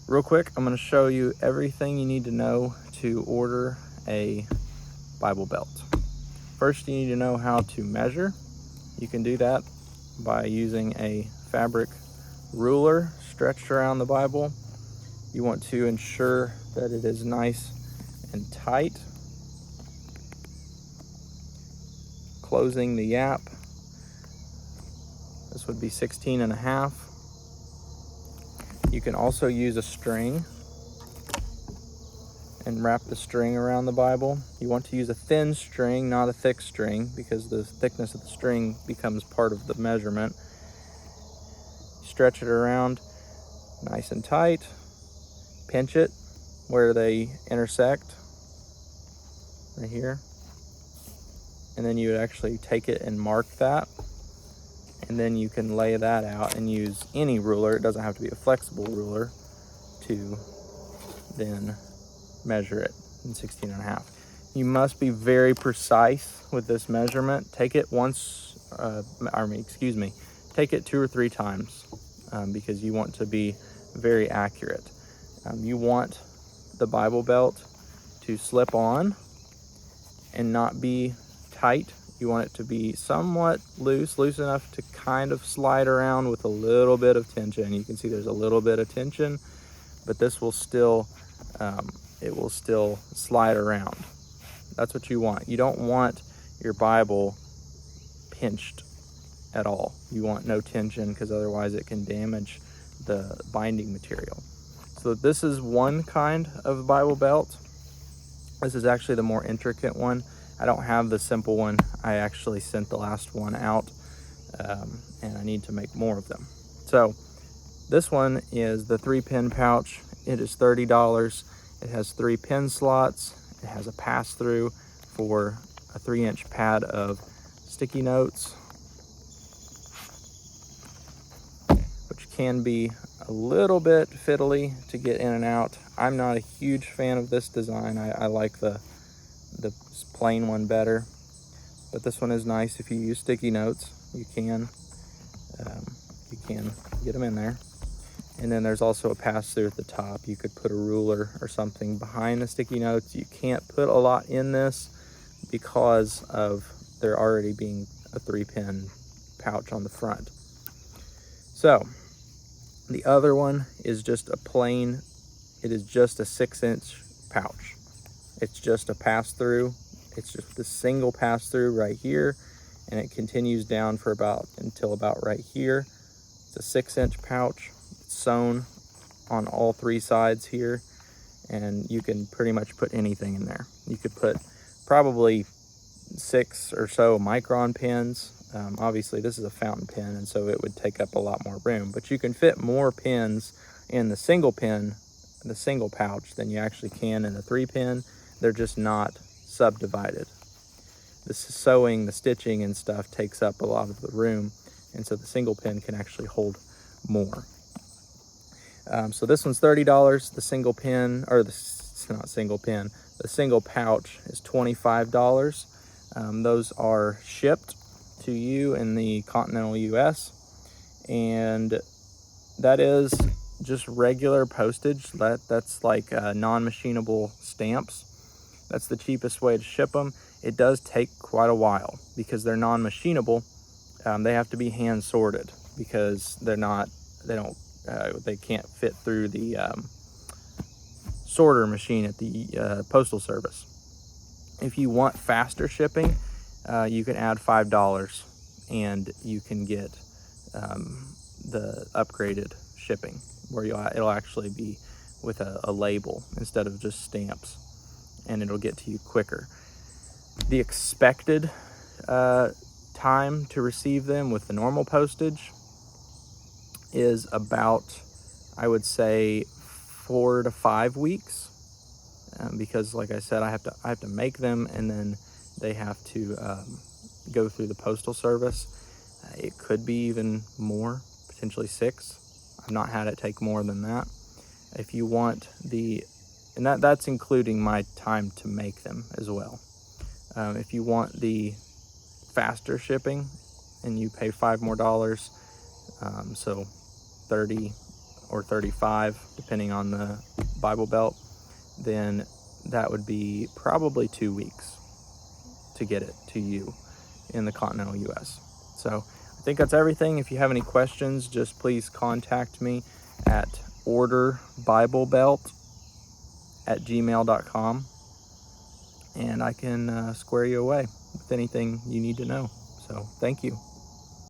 Real quick, I'm going to show you everything you need to know to order a Bible belt. First, you need to know how to measure. You can do that by using a fabric ruler stretched around the Bible. You want to ensure that it is nice and tight. Closing the yap, this would be 16.5. You can also use a string and wrap the string around the Bible. You want to use a thin string, not a thick string, because the thickness of the string becomes part of the measurement. Stretch it around nice and tight. Pinch it where they intersect, right here. And then you would actually take it and mark that. And then you can lay that out and use any ruler. It doesn't have to be a flexible ruler to then measure it in 16.5. You must be very precise with this measurement. Take it take it 2 or 3 times because you want to be very accurate. You want the Bible belt to slip on and not be tight. You want it to be somewhat loose enough to kind of slide around with a little bit of tension. You can see there's a little bit of tension, but this will still, it will still slide around. That's what you want. You don't want your Bible pinched at all. You want no tension because otherwise it can damage the binding material. So this is one kind of Bible belt. This is actually the more intricate one. I don't have the simple one. I actually sent the last one out and I need to make more of them. So this one is the 3-pin pouch. It is $30. It has 3 pin slots. It has a pass-through for a 3-inch pad of sticky notes, which can be a little bit fiddly to get in and out. I'm not a huge fan of this design. I like the plain one better, but this one is nice. If you use sticky notes, you can get them in there. And then there's also a pass-through at the top. You could put a ruler or something behind the sticky notes. You can't put a lot in this because of there already being a 3-pin pouch on the front. So the other one is just a plain, it is just a 6-inch pouch. It's just a pass-through. It's just a single pass-through right here, and it continues down for until about right here. It's a 6-inch pouch. It's sewn on all 3 sides here, and you can pretty much put anything in there. You could put probably 6 or so micron pins. Obviously this is a fountain pen, and so it would take up a lot more room, but you can fit more pins in the single pouch than you actually can in the 3-pin. They're just not subdivided. The sewing, the stitching and stuff takes up a lot of the room, and so the single pin can actually hold more. So this one's $30. The single pin, or the single pouch is $25. Those are shipped to you in the continental US, and that is just regular postage. That's like non-machinable stamps. That's the cheapest way to ship them. It does take quite a while because they're non-machinable. They have to be hand sorted because they can't fit through the sorter machine at the postal service. If you want faster shipping, you can add $5 and you can get the upgraded shipping where it'll actually be with a label instead of just stamps, and it'll get to you quicker. The expected time to receive them with the normal postage is about, I would say, 4 to 5 weeks, because like I said, I have to make them, and then they have to go through the postal service. It could be even more, potentially 6. I've not had it take more than that. If you want and that's including my time to make them as well. If you want the faster shipping, and you pay $5 more, so $30 or 35, depending on the Bible belt, then that would be probably 2 weeks to get it to you in the continental US. So I think that's everything. If you have any questions, just please contact me at orderbiblebelt@gmail.com, and I can square you away with anything you need to know. So thank you.